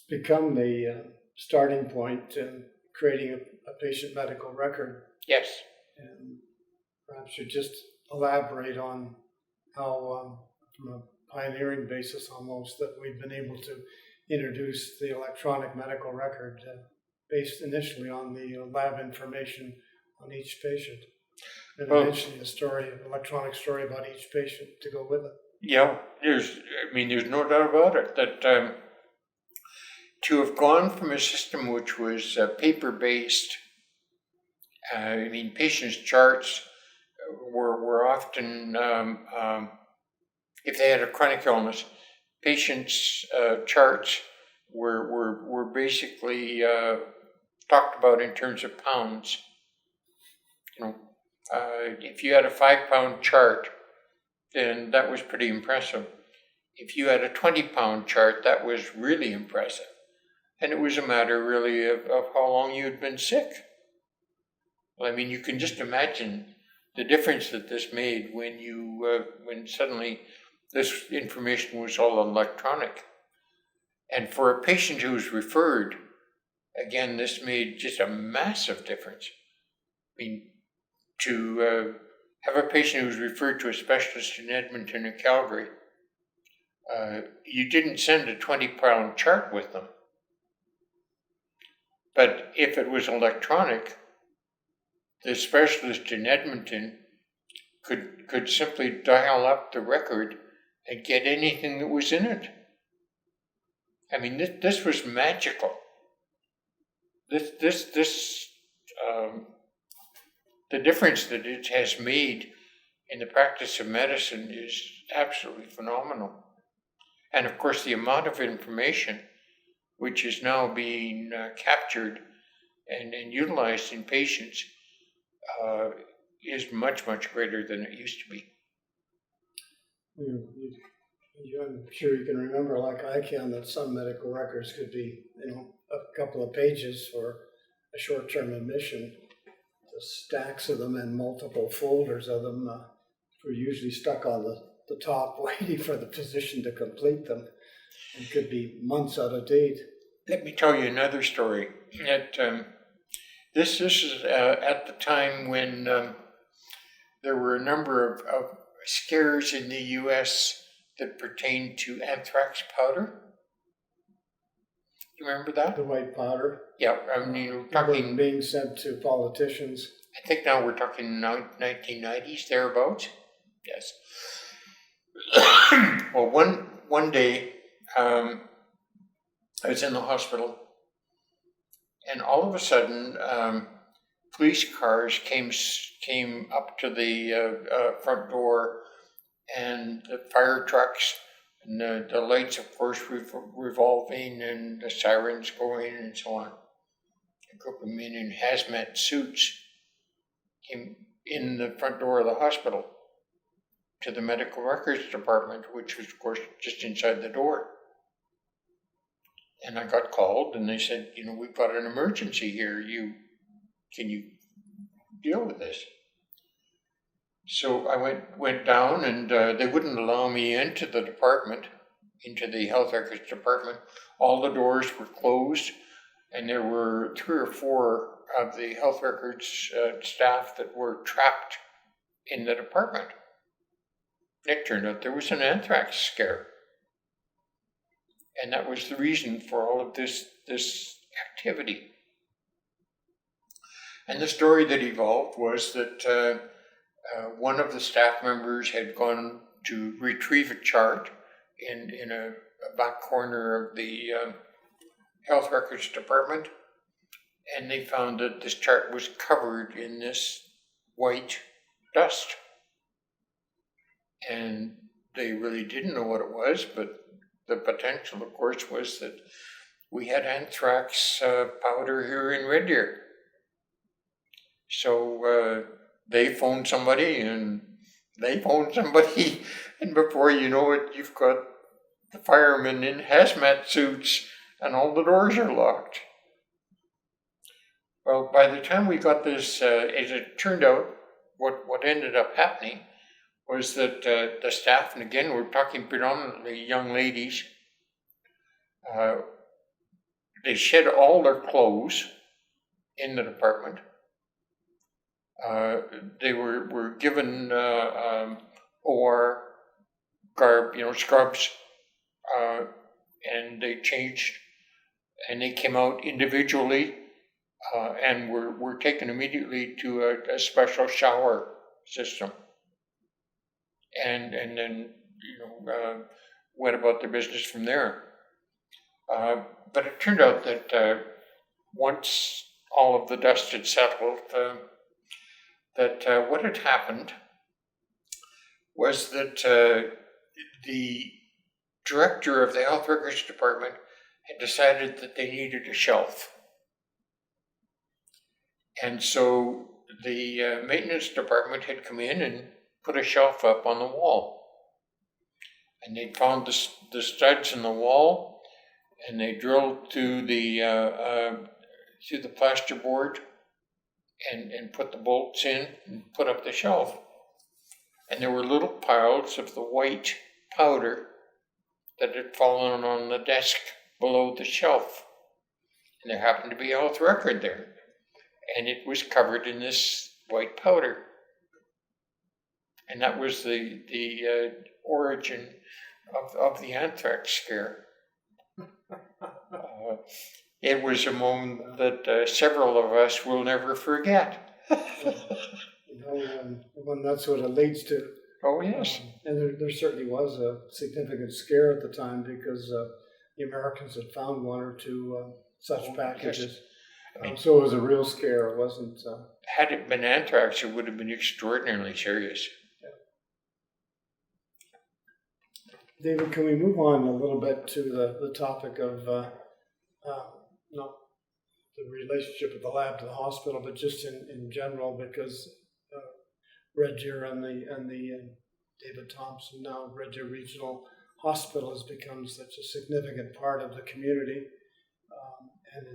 become the starting point in creating a patient medical record. Yes. And perhaps you just elaborate on how, from a pioneering basis almost, that we've been able to introduce the electronic medical record based initially on the lab information on each patient. And eventually an electronic story about each patient to go with it. Yeah, there's no doubt about it that to have gone from a system which was paper-based, patients' charts were often, if they had a chronic illness, patients' charts were basically talked about in terms of pounds. If you had a 5-pound chart, then that was pretty impressive. If you had a 20-pound chart, that was really impressive. And it was a matter really of how long you'd been sick. Well, you can just imagine the difference that this made when suddenly this information was all electronic. And for a patient who was referred, again, this made just a massive difference. To have a patient who was referred to a specialist in Edmonton and Calgary, you didn't send a 20-pound chart with them. But if it was electronic, the specialist in Edmonton could simply dial up the record and get anything that was in it. This was magical. The difference that it has made in the practice of medicine is absolutely phenomenal. And of course, the amount of information which is now being captured and utilized in patients is much, much greater than it used to be. I'm sure you can remember, like I can, that some medical records could be, a couple of pages for a short-term admission. The stacks of them and multiple folders of them were usually stuck on the top, waiting for the physician to complete them. It could be months out of date. Let me tell you another story. This is at the time when there were a number of scares in the U.S. that pertained to anthrax powder. Do you remember that? The white powder? Yeah, we're talking... being sent to politicians. I think now we're talking 1990s, thereabouts. Yes. Well, one day, I was in the hospital, and all of a sudden, police cars came up to the front door, and the fire trucks, and the lights, of course, revolving, and the sirens going, and so on. A group of men in hazmat suits came in the front door of the hospital to the medical records department, which was, of course, just inside the door. And I got called, and they said, we've got an emergency here. Can you deal with this? So I went down, and they wouldn't allow me into the department, into the health records department. All the doors were closed, and there were 3 or 4 of the health records staff that were trapped in the department. It turned out there was an anthrax scare. And that was the reason for all of this activity. And the story that evolved was that one of the staff members had gone to retrieve a chart in a back corner of the health records department, and they found that this chart was covered in this white dust. And they really didn't know what it was, but the potential, of course, was that we had anthrax powder here in Red Deer. So they phoned somebody, and they phoned somebody, and before you know it, you've got the firemen in hazmat suits, and all the doors are locked. Well, by the time we got this, as it turned out, what ended up happening was that the staff, and again, we're talking predominantly young ladies, they shed all their clothes in the department. They were given OR garb, scrubs, and they changed, and they came out individually, and were taken immediately to a special shower system, and then went about their business from there. But it turned out that once all of the dust had settled, that what had happened was that the director of the health records department had decided that they needed a shelf. And so the maintenance department had come in and put a shelf up on the wall. And they found the studs in the wall, and they drilled through the plasterboard and put the bolts in and put up the shelf. And there were little piles of the white powder that had fallen on the desk below the shelf. And there happened to be a health record there. And it was covered in this white powder. And that was the origin of the anthrax scare. It was a moment that several of us will never forget. When that's what it leads to. Oh, yes. And there certainly was a significant scare at the time because the Americans had found one or two such packages. Yes. So it was a real scare. It wasn't... Had it been anthrax, it would have been extraordinarily serious. Yeah. David, can we move on a little bit to the topic of not the relationship of the lab to the hospital, but just in general, because Red Deer and the David Thompson, now Red Deer Regional Hospital, has become such a significant part of the community, and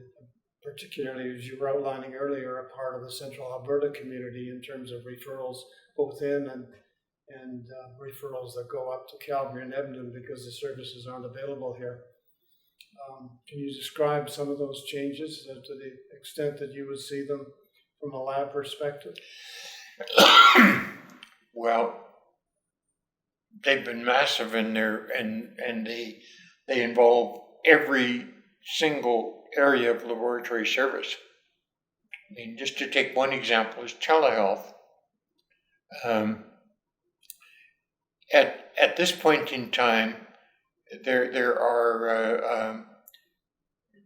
particularly, as you were outlining earlier, a part of the Central Alberta community in terms of referrals both in and referrals that go up to Calgary and Edmonton because the services aren't available here. Can you describe some of those changes to the extent that you would see them from a lab perspective? Well, they've been massive in there, and they involve every single area of laboratory service. I mean, just to take one example is telehealth. At this point in time, there are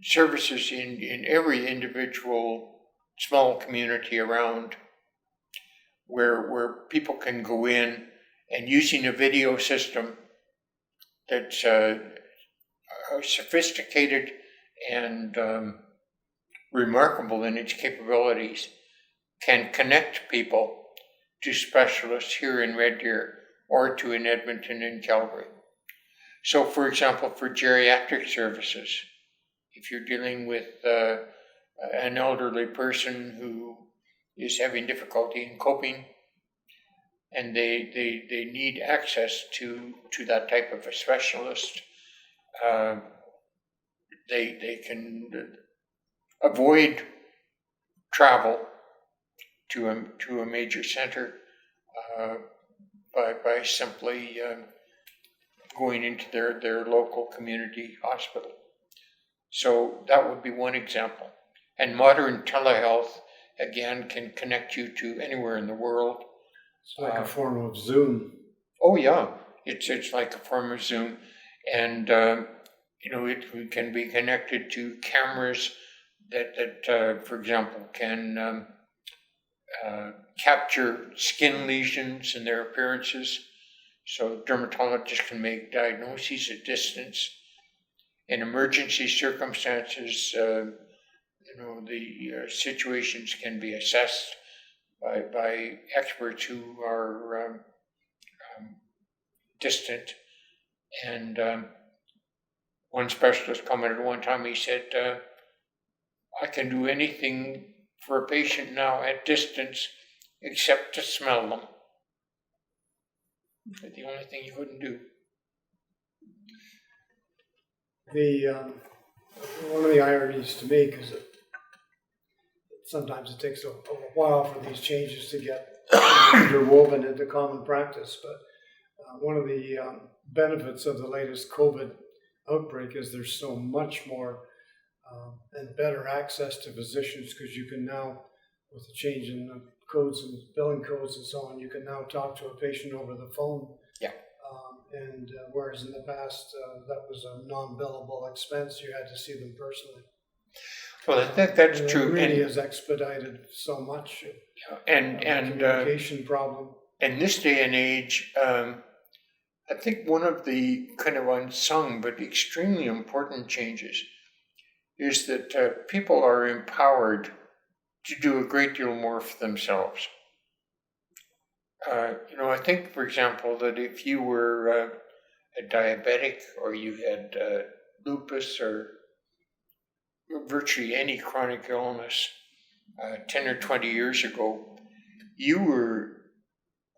services in every individual small community around where people can go in and, using a video system that's sophisticated and remarkable in its capabilities, can connect people to specialists here in Red Deer or to in Edmonton and Calgary. So, for example, for geriatric services, if you're dealing with an elderly person who is having difficulty in coping, and they need access to that type of a specialist, they can avoid travel to a major center by simply going into their local community hospital. So that would be one example. And modern telehealth, again, can connect you to anywhere in the world. It's like a form of Zoom. Oh yeah, it's like a form of Zoom, and it can be connected to cameras that for example, can capture skin lesions and their appearances. So dermatologists can make diagnoses at distance. In emergency circumstances, the situations can be assessed by experts who are distant. And one specialist commented one time, he said, I can do anything for a patient now at distance except to smell them. The only thing you couldn't do. one of the ironies to me, because sometimes it takes a while for these changes to get interwoven into common practice, but one of the benefits of the latest COVID outbreak is there's so much more and better access to physicians, because you can now, with the change in the codes and billing codes and so on, you can now talk to a patient over the phone. Yeah. And whereas in the past that was a non-billable expense, you had to see them personally. Well, that's true. It really has expedited so much. And communication problem. In this day and age, I think one of the kind of unsung but extremely important changes is that people are empowered to do a great deal more for themselves. I think, for example, that if you were a diabetic or you had lupus or virtually any chronic illness 10 or 20 years ago, you were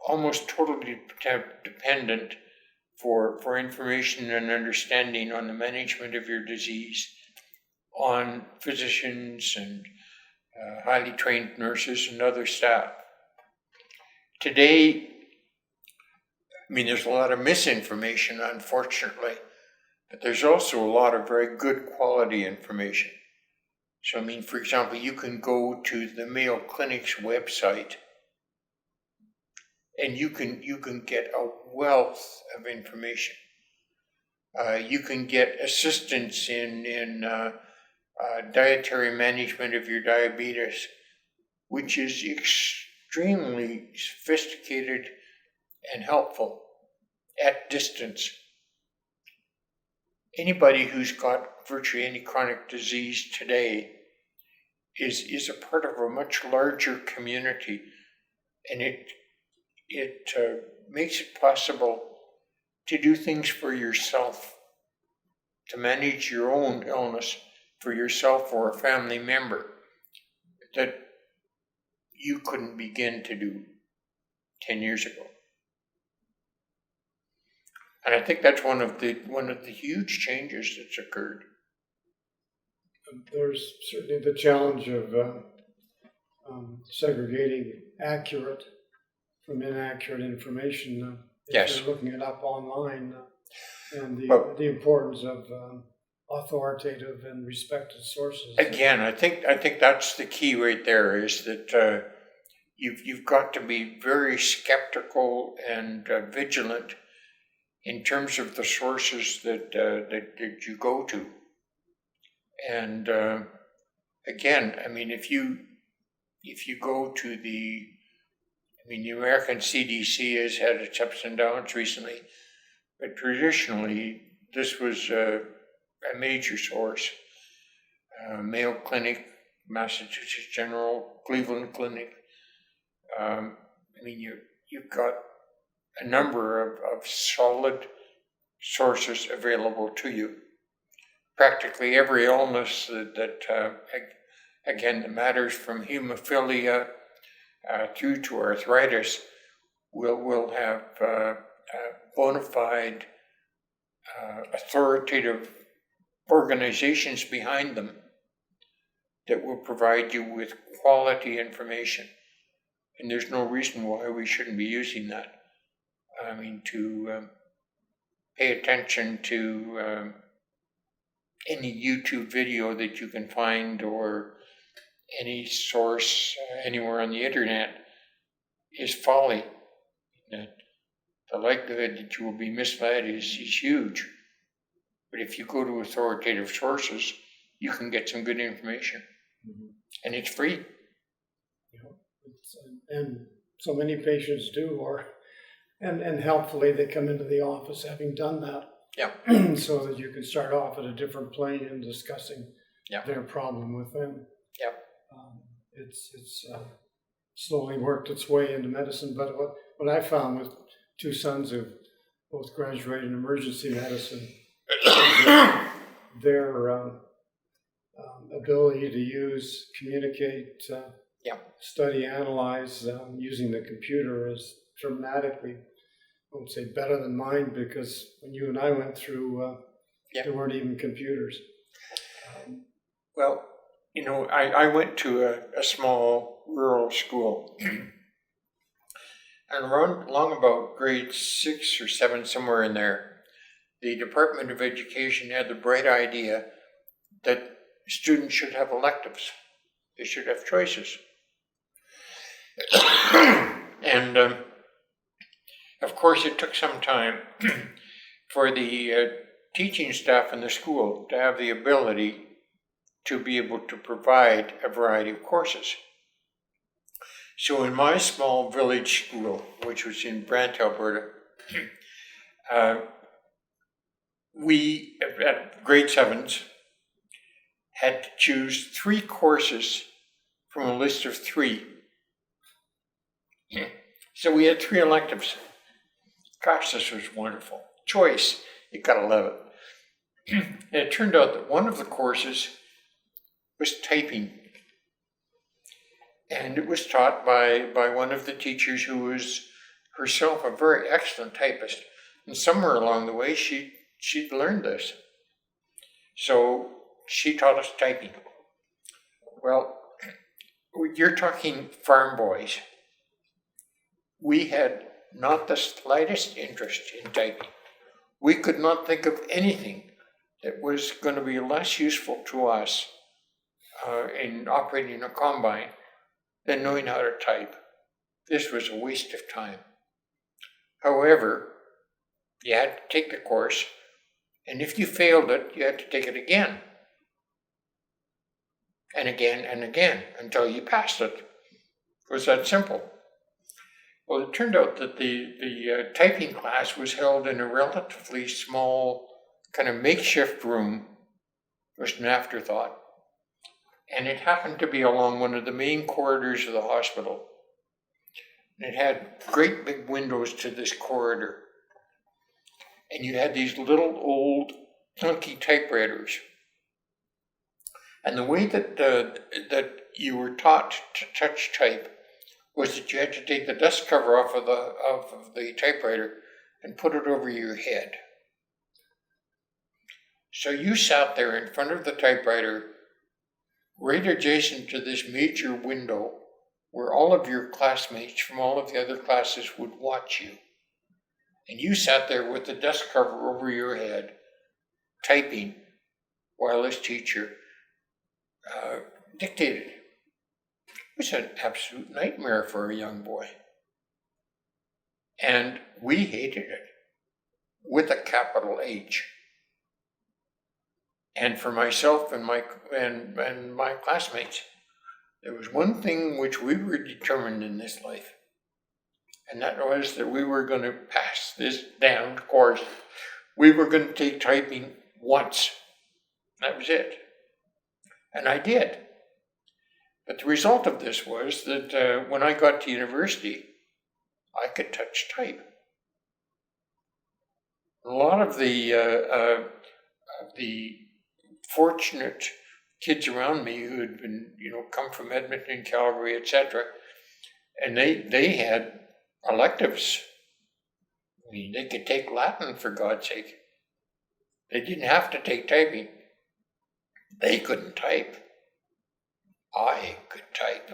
almost totally dependent for information and understanding on the management of your disease on physicians and highly trained nurses and other staff. Today, there's a lot of misinformation, unfortunately, but there's also a lot of very good quality information. So, for example, you can go to the Mayo Clinic's website and you can get a wealth of information. You can get assistance in dietary management of your diabetes, which is extremely sophisticated and helpful at distance. Anybody who's got virtually any chronic disease today is a part of a much larger community, and it makes it possible to do things for yourself, to manage your own illness for yourself or a family member that you couldn't begin to do 10 years ago. And I think that's one of the huge changes that's occurred. There's certainly the challenge of segregating accurate from inaccurate information. If you're looking it up online, and the importance of authoritative and respected sources. Again, I think that's the key right there, is that you've got to be very skeptical and vigilant in terms of the sources that you go to. And again, if you go to the American CDC has had its ups and downs recently, but traditionally this was a major source. Mayo Clinic, Massachusetts General, Cleveland Clinic. You've got a number of solid sources available to you. Practically every illness that matters, from hemophilia through to arthritis, will have bona fide authoritative organizations behind them that will provide you with quality information. And there's no reason why we shouldn't be using that. To pay attention to any YouTube video that you can find or any source anywhere on the internet is folly. The likelihood that you will be misled is huge. But if you go to authoritative sources, you can get some good information. Mm-hmm. And it's free. And so many patients do, and helpfully they come into the office having done that. Yeah. So that you can start off at a different plane in discussing their problem with them. Yeah. It's slowly worked its way into medicine, but what I found with two sons who both graduated in emergency medicine, their ability to use, communicate, study, analyze using the computer is dramatically, I won't say better than mine, because when you and I went through, there weren't even computers. Well, I went to a small rural school, and along about grade 6 or 7, somewhere in there, the Department of Education had the bright idea that students should have electives. They should have choices. And of course, it took some time for the teaching staff in the school to have the ability to be able to provide a variety of courses. So in my small village school, which was in Brant, Alberta, we, at grade 7s, had to choose 3 courses from a list of 3. So we had 3 electives. Gosh, this was wonderful. Choice, you gotta love it. And it turned out that one of the courses was typing. And it was taught by one of the teachers who was herself a very excellent typist. And somewhere along the way, she'd learned this. So she taught us typing. Well, you're talking farm boys. We had not the slightest interest in typing. We could not think of anything that was going to be less useful to us in operating a combine than knowing how to type. This was a waste of time. However, you had to take the course, and if you failed it, you had to take it again. And again and again until you passed it. It was that simple. Well, it turned out that the typing class was held in a relatively small kind of makeshift room. It was an afterthought. And it happened to be along one of the main corridors of the hospital. And it had great big windows to this corridor. And you had these little old clunky typewriters. And the way that you were taught to touch type was that you had to take the dust cover off of the typewriter and put it over your head. So you sat there in front of the typewriter, right adjacent to this major window where all of your classmates from all of the other classes would watch you. And you sat there with the dust cover over your head, typing, while this teacher dictated. It was an absolute nightmare for a young boy. And we hated it, with a capital H. And for myself and my classmates, there was one thing which we were determined in this life, and that was that we were going to pass this damned course. We were going to take typing once. That was it. And I did. But the result of this was that when I got to university, I could touch type. A lot of the fortunate kids around me who had been, come from Edmonton, Calgary, etc., and they had electives. I mean, they could take Latin, for God's sake. They didn't have to take typing. They couldn't type. I could type.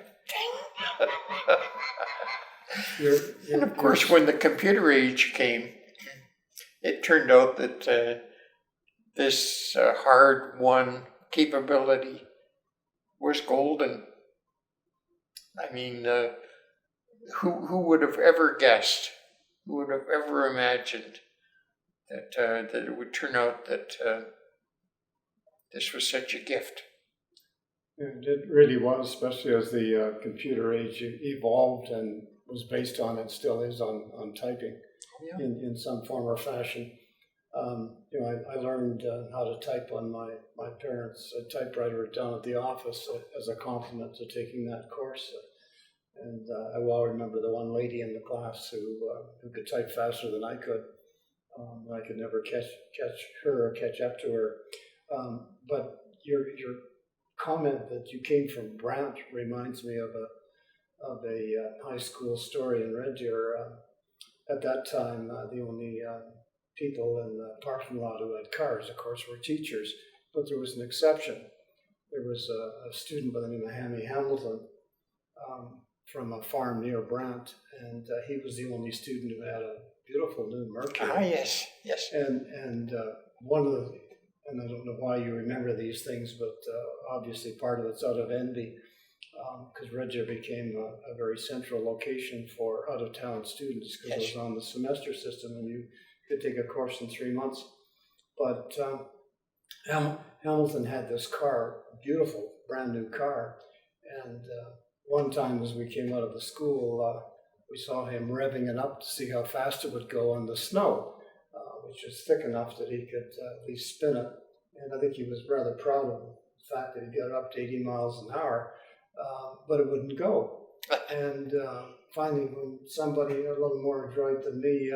And of course, when the computer age came, it turned out that this hard-won capability was golden. I mean, who would have ever guessed? Who would have ever imagined that it would turn out that this was such a gift? It really was, especially as the computer age evolved and was based on, and still is, on typing in some form or fashion. I learned how to type on my parents' typewriter down at the office as a compliment to taking that course. And I well remember the one lady in the class who could type faster than I could. I could never catch her or catch up to her. But your comment that you came from Brant reminds me of a high school story in Red Deer. At that time, the only people in the parking lot who had cars, of course, were teachers, but there was an exception. there was a student by the name of Hammy Hamilton from a farm near Brant, and he was the only student who had a beautiful new Mercury. Ah, yes, yes. And one of the, and I don't know why you remember these things, but obviously part of it's out of envy, because Red Deer became a very central location for out-of-town students, because Yes. it was on the semester system and you could take a course in 3 months. But Hamilton had this car, beautiful, brand new car, and one time as we came out of the school, we saw him revving it up to see how fast it would go on the snow, which was thick enough that he could at least spin it. And I think he was rather proud of the fact that he got up to 80 miles an hour, but it wouldn't go. And finally, when somebody a little more adroit than me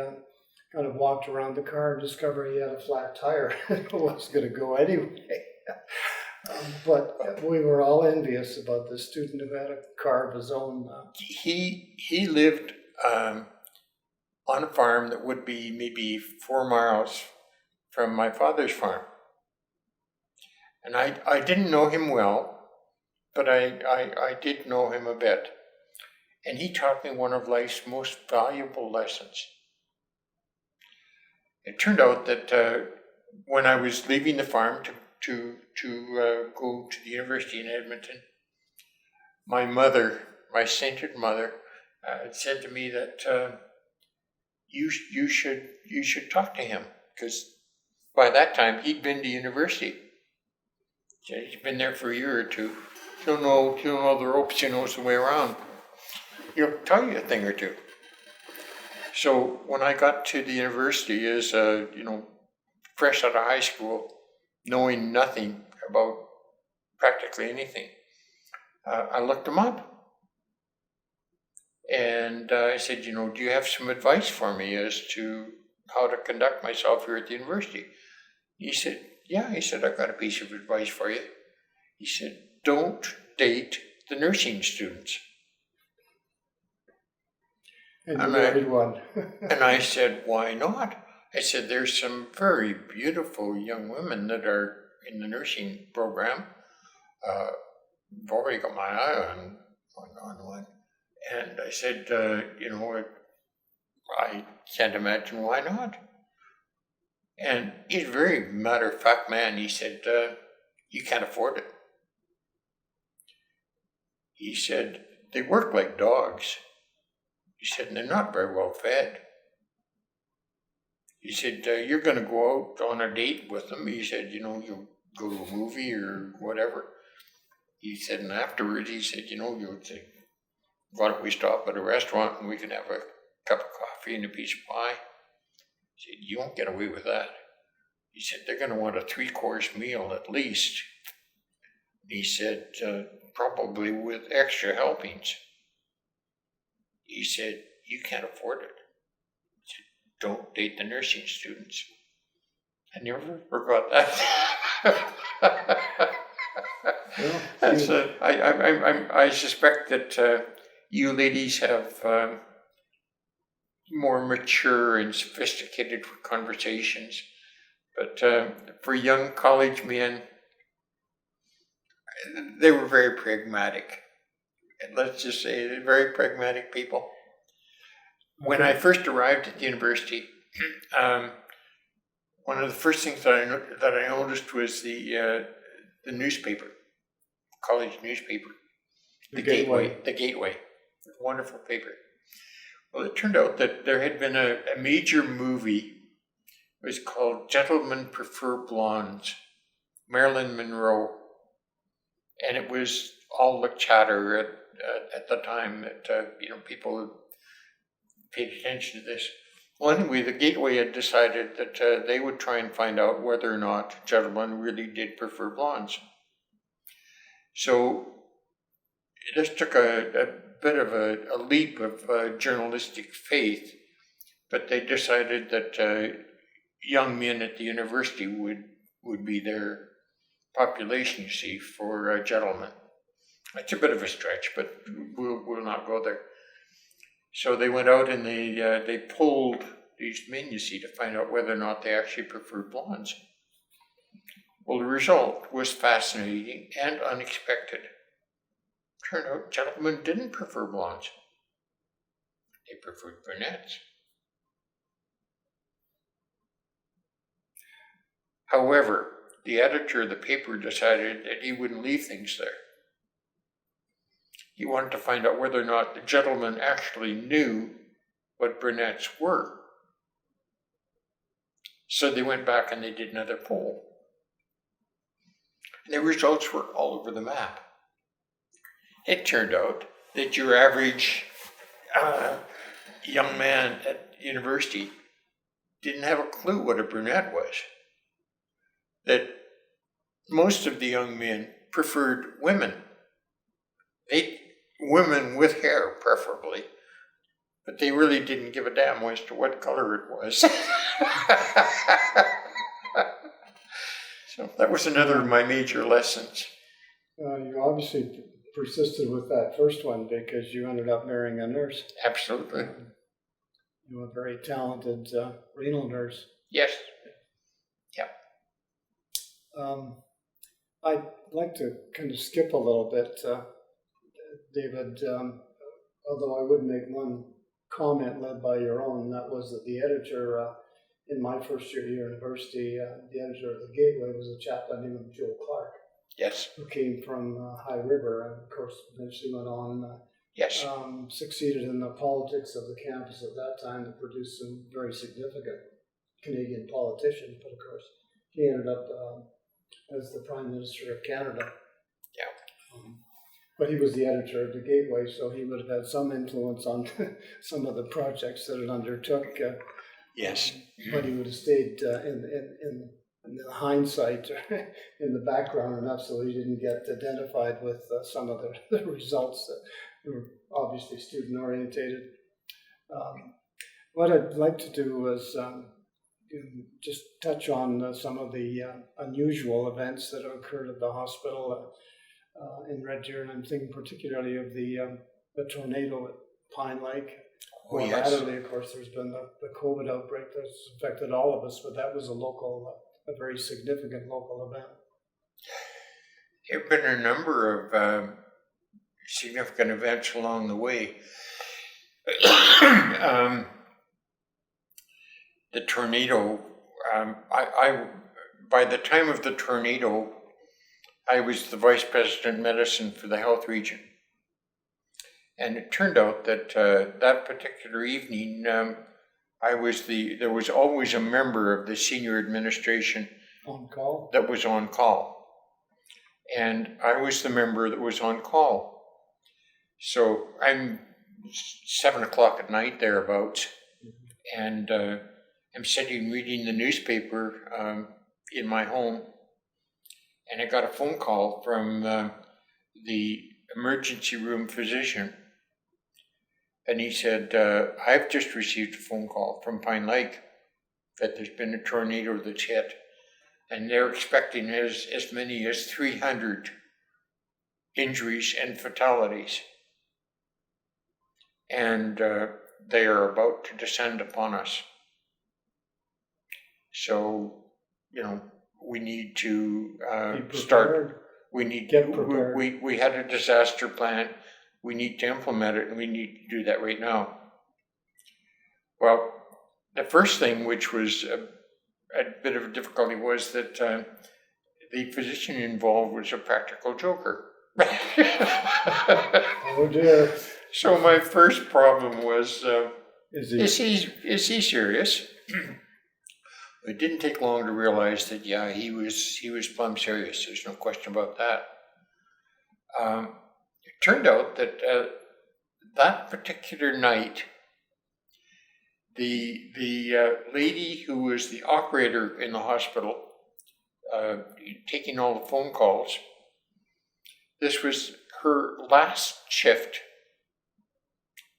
kind of walked around the car and discovered he had a flat tire, it wasn't going to go anyway. But we were all envious about the student who had a car of his own. He lived on a farm that would be maybe 4 miles from my father's farm. And I didn't know him well, but I did know him a bit. And he taught me one of life's most valuable lessons. It turned out that when I was leaving the farm to go to the university in Edmonton, my mother, my sainted mother, said to me that you should talk to him, because by that time he'd been to university. He's been there for a year or two. He'll know the ropes. He knows the way around. He'll tell you a thing or two. So when I got to the university as fresh out of high school, knowing nothing about practically anything, I looked him up. And I said, do you have some advice for me as to how to conduct myself here at the university? He said, yeah. He said, I've got a piece of advice for you. He said, don't date the nursing students. And you married one. And I said, why not? I said, there's some very beautiful young women that are in the nursing program. I've already got my eye on one. And I said, I can't imagine why not. And he's a very matter-of-fact man. He said, you can't afford it. He said, they work like dogs. He said, and they're not very well fed. He said, you're going to go out on a date with them. He said, you'll go to a movie or whatever. He said, and afterwards, he said, you'll say, why don't we stop at a restaurant and we can have a cup of coffee and a piece of pie? He said, you won't get away with that. He said, they're going to want a 3-course meal at least. He said, probably with extra helpings. He said, you can't afford it. He said, don't date the nursing students. I never forgot that. I suspect that you ladies have more mature and sophisticated conversations, but for young college men, they were very pragmatic. Let's just say they're very pragmatic people. When I first arrived at the university, one of the first things that I noticed was the newspaper, college newspaper, the Gateway, wonderful paper. Well, it turned out that there had been a major movie. It was called Gentlemen Prefer Blondes, Marilyn Monroe, and it was all the chatter at the time that people paid attention to this. Well, anyway, the Gateway had decided that they would try and find out whether or not gentlemen really did prefer blondes. So this took a bit of a leap of journalistic faith, but they decided that young men at the university would be their population, you see, for gentlemen. It's a bit of a stretch, but we'll not go there. So they went out and they polled these men, you see, to find out whether or not they actually preferred blondes. Well, the result was fascinating and unexpected. Turned out gentlemen didn't prefer blondes. They preferred brunettes. However, the editor of the paper decided that he wouldn't leave things there. He wanted to find out whether or not the gentlemen actually knew what brunettes were. So they went back and they did another poll. And the results were all over the map. It turned out that your average young man at university didn't have a clue what a brunette was. That most of the young men preferred women. Women with hair, preferably. But they really didn't give a damn as to what color it was. So that was another of my major lessons. You obviously persisted with that first one because you ended up marrying a nurse. Absolutely. You were a very talented renal nurse. Yes. Yeah. I'd like to kind of skip a little bit, David, although I would make one comment led by your own. That was that the editor in my first year at university, the editor of the Gateway was a chap by the name of Joe Clark. Yes. Who came from High River and, of course, eventually went on. Yes. Succeeded in the politics of the campus at that time to produce some very significant Canadian politicians. But, of course, he ended up as the Prime Minister of Canada. Yeah. But he was the editor of the Gateway, so he would have had some influence on some of the projects that it undertook. Yes. But he would have stayed in the hindsight, in the background enough so he didn't get identified with some of the results that were obviously student orientated. What I'd like to do is just touch on some of the unusual events that have occurred at the hospital in Red Deer, and I'm thinking particularly of the tornado at Pine Lake. Oh, yes. Latterly, of course, there's been the COVID outbreak that's affected all of us, but that was a very significant local event. There have been a number of significant events along the way. The tornado, by the time of the tornado, I was the Vice President of Medicine for the Health Region. And it turned out that that particular evening, there was always a member of the senior administration on call. That was on call. And I was the member that was on call. So I'm 7 o'clock at night thereabouts, and I'm sitting reading the newspaper in my home, and I got a phone call from the emergency room physician. And he said, I've just received a phone call from Pine Lake that there's been a tornado that's hit, and they're expecting as many as 300 injuries and fatalities. And they are about to descend upon us. So, we need to start. We need get prepared. We had a disaster plan. We need to implement it, and we need to do that right now. Well, the first thing, which was a bit of a difficulty, was that the physician involved was a practical joker. Oh dear. So my first problem was, Is he serious? It didn't take long to realize that, yeah, he was plumb serious. There's no question about that. It turned out that that particular night, the lady who was the operator in the hospital, taking all the phone calls, this was her last shift.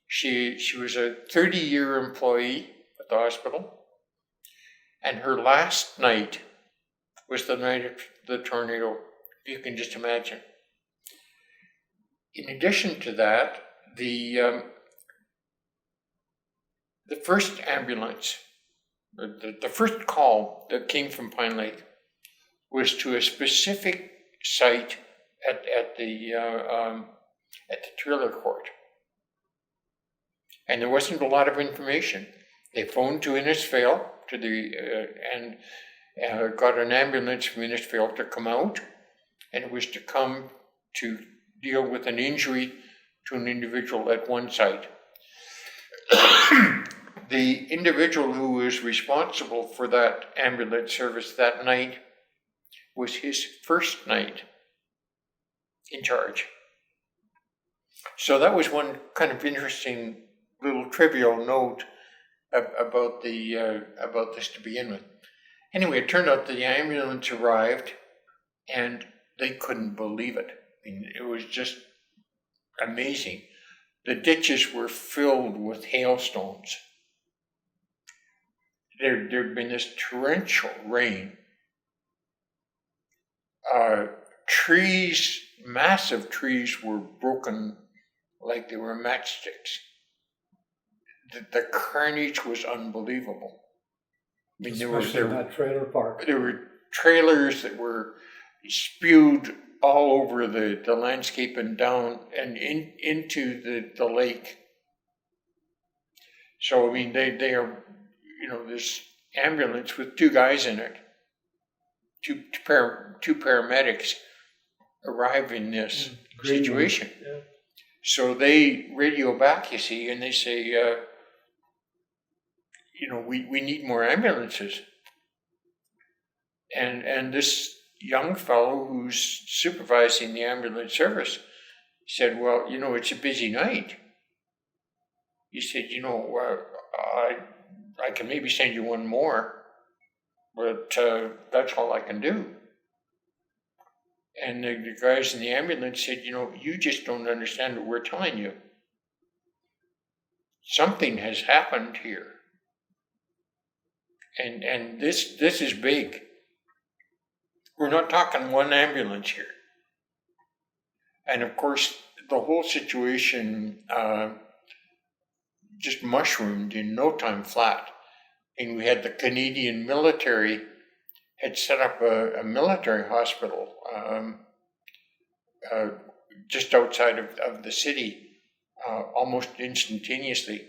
She was a 30-year employee at the hospital, and her last night was the night of the tornado. You can just imagine. In addition to that, the first ambulance, the first call that came from Pine Lake, was to a specific site at the trailer court. And there wasn't a lot of information. They phoned to Innisfail and got an ambulance from Innisfail to come out, and it was to come to deal with an injury to an individual at one site. The individual who was responsible for that ambulance service that night was his first night in charge. So that was one kind of interesting little trivial note about this to begin with. Anyway, it turned out the ambulance arrived, and they couldn't believe it. I mean, it was just amazing. The ditches were filled with hailstones. There'd been this torrential rain. Trees, massive trees, were broken like they were matchsticks. The carnage was unbelievable. I mean, Especially in that trailer park. There were trailers that were spewed all over the landscape and down and into the lake. So, I mean, they are, this ambulance with two guys in it, two paramedics arrive in this situation. Yeah. So they radio back, you see, and they say, we need more ambulances. And this young fellow who's supervising the ambulance service said, well, it's a busy night. He said, I can maybe send you one more, but that's all I can do. And the guys in the ambulance said, you just don't understand what we're telling you. Something has happened here. And this is big. We're not talking one ambulance here. And of course, the whole situation just mushroomed in no time flat. And we had the Canadian military had set up a military hospital just outside of the city almost instantaneously.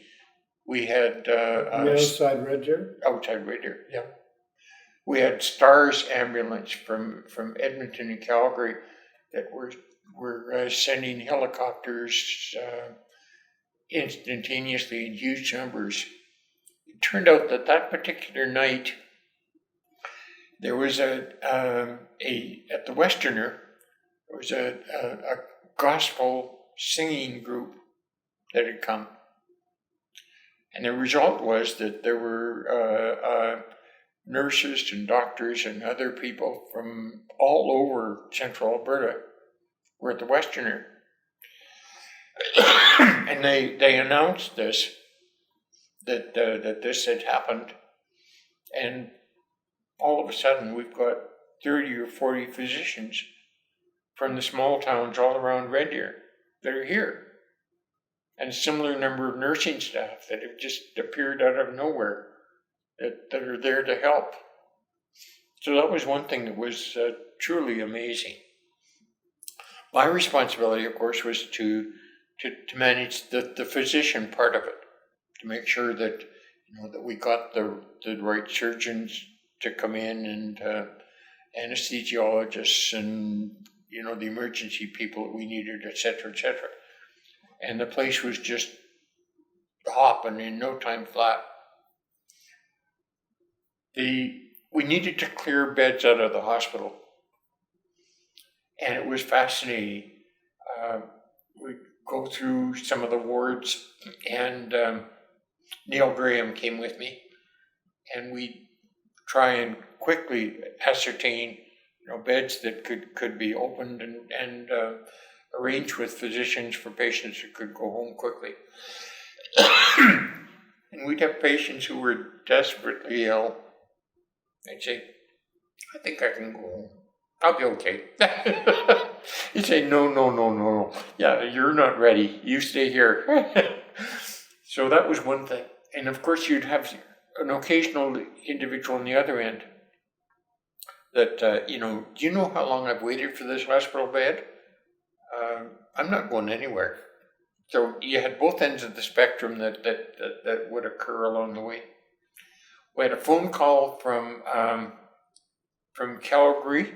We had outside Red Deer? Outside Red Deer, yeah. We had STARS ambulance from Edmonton and Calgary that were sending helicopters instantaneously in huge numbers. It turned out that particular night there was at the Westerner, there was a gospel singing group that had come. And the result was that there were nurses and doctors and other people from all over central Alberta were at the Westerner. And they announced this, that this had happened. And all of a sudden, we've got 30 or 40 physicians from the small towns all around Red Deer that are here. And a similar number of nursing staff that have just appeared out of nowhere that are there to help. So that was one thing that was truly amazing. My responsibility, of course, was to manage the physician part of it, to make sure that that we got the right surgeons to come in, and anesthesiologists, and the emergency people that we needed, etc., etc. And the place was just hopping in no time flat. We needed to clear beds out of the hospital, and it was fascinating. We go through some of the wards, and Neil Graham came with me, and we try and quickly ascertain beds that could be opened and arrange with physicians for patients who could go home quickly. And we'd have patients who were desperately ill. They'd say, I think I can go home. I'll be okay. He'd say, no. Yeah, you're not ready. You stay here. So that was one thing. And of course, you'd have an occasional individual on the other end that, do you know how long I've waited for this hospital bed? I'm not going anywhere. So you had both ends of the spectrum that would occur along the way. We had a phone call from Calgary,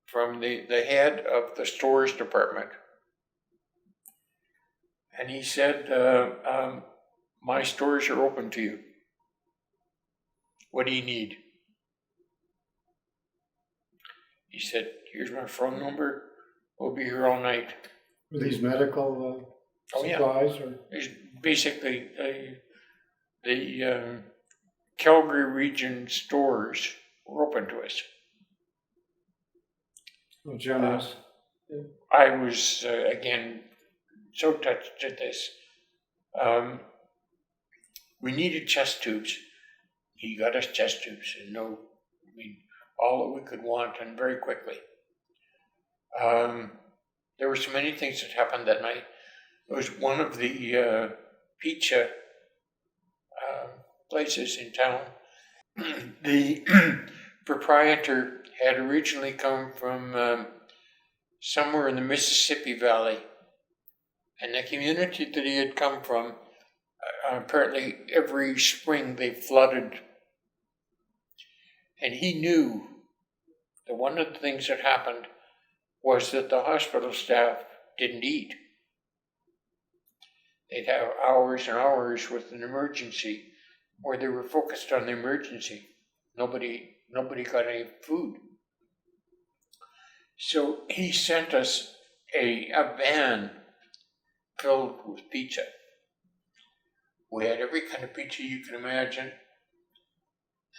from the head of the stores department. And he said, my stores are open to you. What do you need? He said, here's my phone number. We'll be here all night. Were these medical supplies? Yeah. Or? It's basically, the Calgary region stores were open to us. Oh, generous. I was, again, so touched at this. We needed chest tubes. He got us chest tubes, and all that we could want, and very quickly. There were so many things that happened that night. It was one of the pizza places in town. The proprietor had originally come from somewhere in the Mississippi Valley, and the community that he had come from, apparently every spring they flooded. And he knew that one of the things that happened was that the hospital staff didn't eat. They'd have hours and hours with an emergency where they were focused on the emergency. Nobody got any food. So he sent us a van filled with pizza. We had every kind of pizza you can imagine.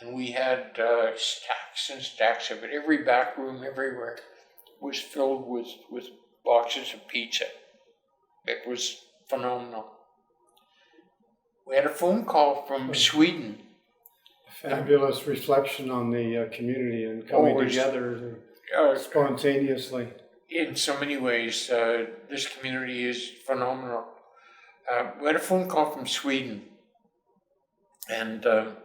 And we had stacks and stacks of it. Every back room, everywhere, was filled with boxes of pizza. It was phenomenal. We had a phone call from Sweden. Fabulous reflection on the community and coming together spontaneously. In so many ways, this community is phenomenal. We had a phone call from Sweden, and it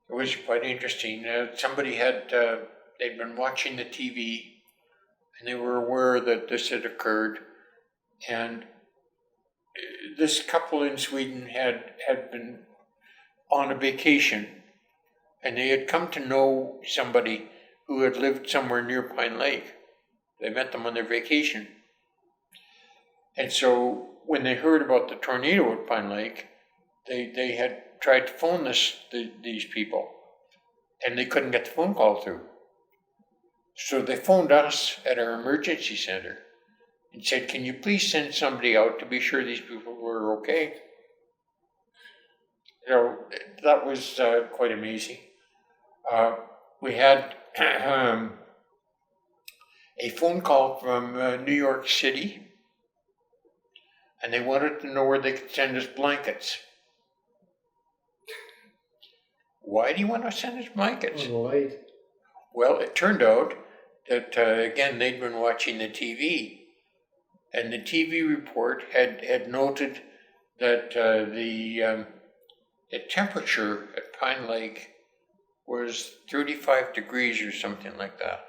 was quite interesting. Somebody they'd been watching the TV, and they were aware that this had occurred. And this couple in Sweden had been on a vacation, and they had come to know somebody who had lived somewhere near Pine Lake. They met them on their vacation. And so when they heard about the tornado at Pine Lake, they had tried to phone these people, and they couldn't get the phone call through. So they phoned us at our emergency center and said, can you please send somebody out to be sure these people were okay? That was quite amazing. We had a phone call from New York City, and they wanted to know where they could send us blankets. Why do you want to send us blankets? A little late. Well, it turned out that, again, they'd been watching the TV, and the TV report had noted that the temperature at Pine Lake was 35 degrees or something like that.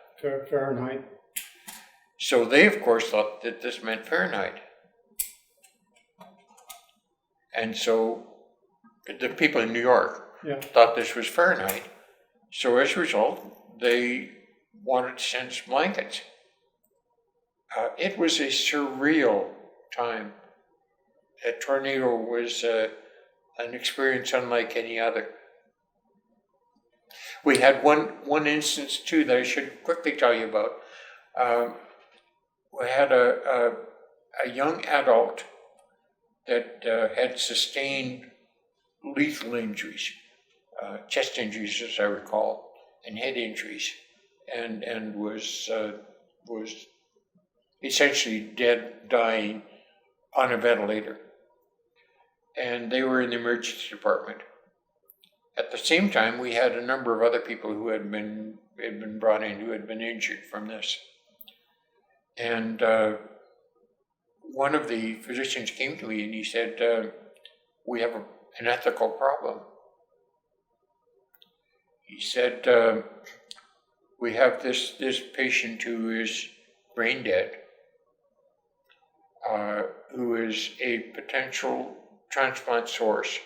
Fahrenheit. So they, of course, thought that this meant Fahrenheit. And so the people in New York thought this was Fahrenheit. So as a result, they wanted to send us blankets. It was a surreal time. A tornado was an experience unlike any other. We had one instance, too, that I should quickly tell you about. We had a young adult that had sustained lethal injuries, chest injuries, as I recall, and head injuries, and was essentially dead, dying on a ventilator. And they were in the emergency department. At the same time, we had a number of other people who had been brought in who had been injured from this. And one of the physicians came to me and he said, we have an ethical problem. He said, we have this patient who is brain dead, who is a potential transplant source.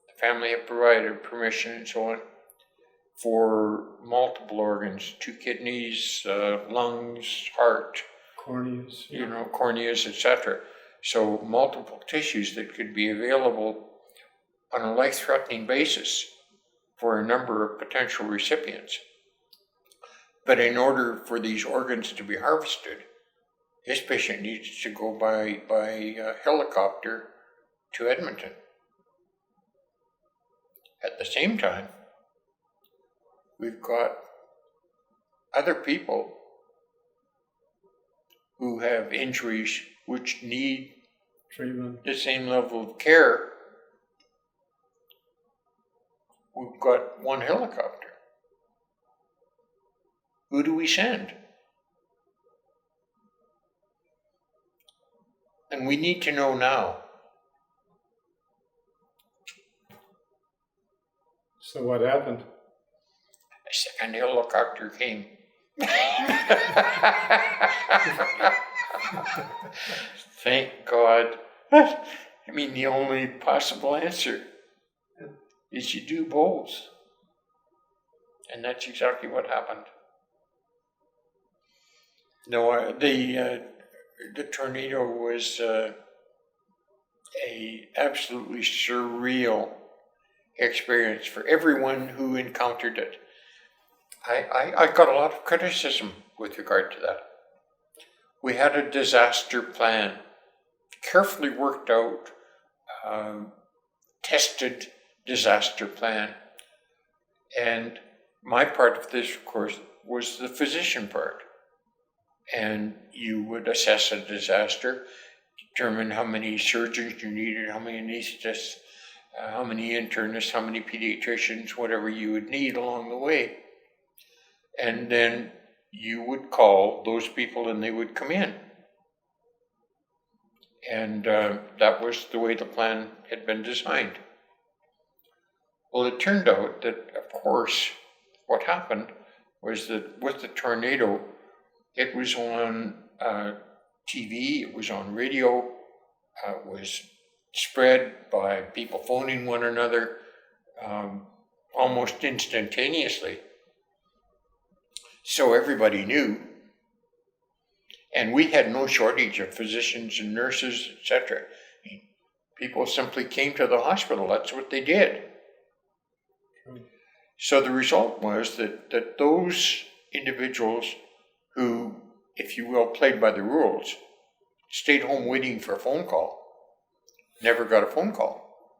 The family have provided permission and so on for multiple organs, 2 kidneys, lungs, heart, Corneas. corneas, etc. So multiple tissues that could be available on a life-threatening basis for a number of potential recipients. But in order for these organs to be harvested, this patient needs to go by helicopter to Edmonton. At the same time, we've got other people who have injuries which need Treatment. the same level of care. We've got 1 helicopter. Who do we send? And we need to know now. So what happened? A second helicopter came. Thank God. I mean, the only possible answer is you do both. And that's exactly what happened. No, the tornado was a absolutely surreal experience for everyone who encountered it. I got a lot of criticism with regard to that. We had a disaster plan, carefully worked out, tested disaster plan. And my part of this, of course, was the physician part. And you would assess a disaster, determine how many surgeons you needed, how many anesthetists, how many internists, how many pediatricians, whatever you would need along the way. And then you would call those people and they would come in. And that was the way the plan had been designed. Well, it turned out that, of course, what happened was that with the tornado, it was on TV, it was on radio, it was spread by people phoning one another almost instantaneously. So everybody knew. And we had no shortage of physicians and nurses, etc. People simply came to the hospital. That's what they did. So the result was that those individuals who, if you will, played by the rules, stayed home waiting for a phone call, never got a phone call.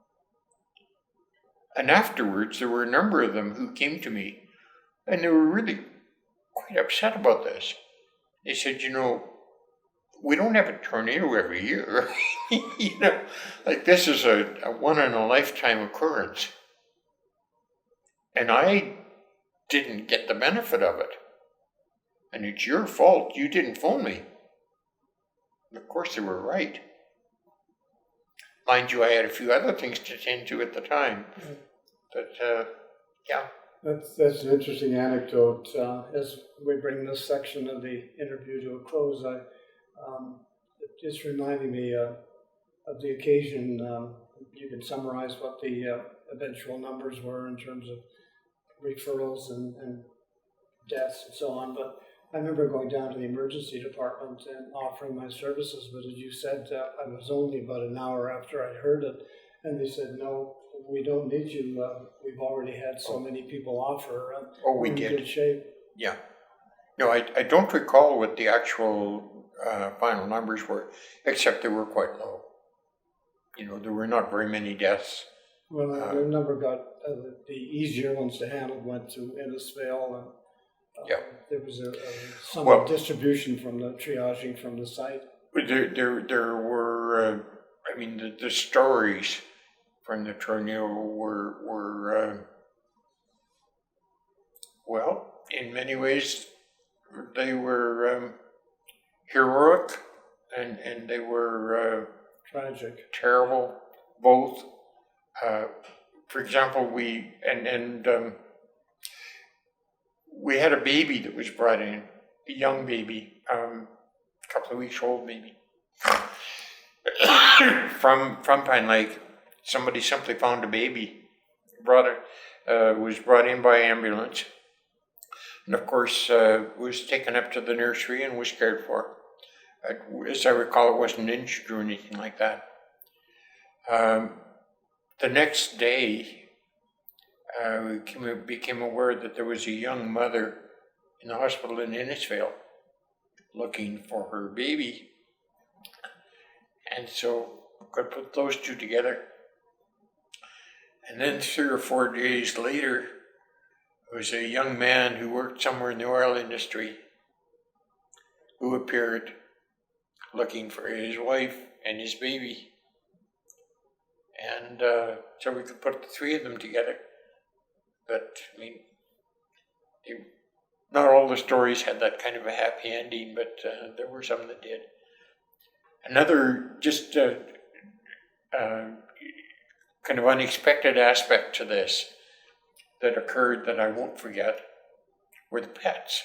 And afterwards, there were a number of them who came to me, and they were really quite upset about this. They said, we don't have a tornado every year. Like this is a one-in-a-lifetime occurrence. And I didn't get the benefit of it. And it's your fault, you didn't phone me. And of course they were right. Mind you, I had a few other things to attend to at the time. But, yeah. That's an interesting anecdote. As we bring this section of the interview to a close, it's reminding me of the occasion. You can summarize what the eventual numbers were in terms of referrals and deaths and so on. But I remember going down to the emergency department and offering my services. But as you said, I was only about an hour after I heard it, and they said, "No, we don't need you. We've already had so many people offer. We we're did. in good shape." Yeah. No, I don't recall what the actual final numbers were, except they were quite low. There were not very many deaths. Well, the number got the easier ones to handle went to Innisfail, and there was some distribution from the triaging from the site. There were, the stories from the tornado were in many ways, they were heroic and they were tragic, terrible, both. We we had a baby that was brought in, a young baby, a couple of weeks old maybe, from Pine Lake. Somebody simply found a baby, was brought in by ambulance, and of course was taken up to the nursery and was cared for. As I recall, it wasn't injured or anything like that. The next day, we became aware that there was a young mother in the hospital in Innisfail looking for her baby. And so could put those two together. And then 3 or 4 days later, there was a young man who worked somewhere in the oil industry who appeared looking for his wife and his baby. And so we could put the 3 of them together. But, I mean, not all the stories had that kind of a happy ending, but there were some that did. Another just kind of unexpected aspect to this that occurred that I won't forget were the pets.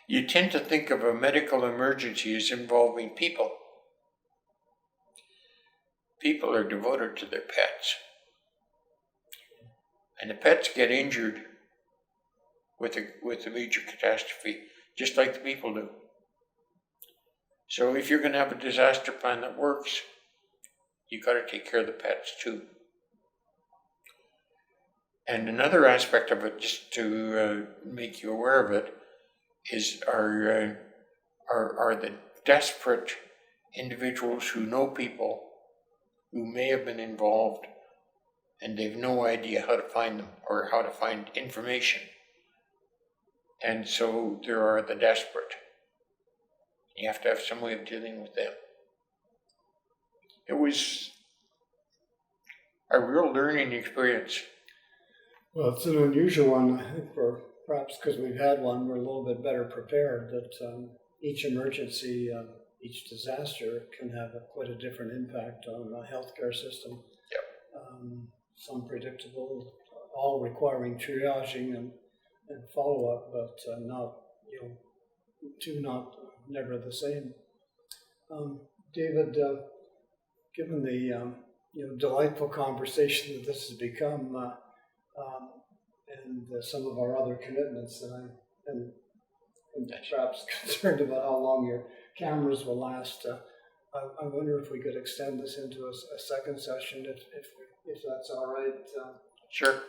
You tend to think of a medical emergency as involving people. People are devoted to their pets. And the pets get injured with a major catastrophe, just like the people do. So if you're going to have a disaster plan that works, you've got to take care of the pets too. And another aspect of it, just to make you aware of it, is are the desperate individuals who know people who may have been involved and they've no idea how to find them or how to find information. And so there are the desperate. You have to have some way of dealing with them. It was a real learning experience. Well, it's an unusual one. I think perhaps because we've had one, we're a little bit better prepared. That each emergency, each disaster can have quite a different impact on the healthcare system. Yep. Some predictable, all requiring triaging and follow-up, but not, never the same. David, given the delightful conversation that this has become, and some of our other commitments, and I'm perhaps concerned about how long your cameras will last. I wonder if we could extend this into a second session, if that's all right. Sure.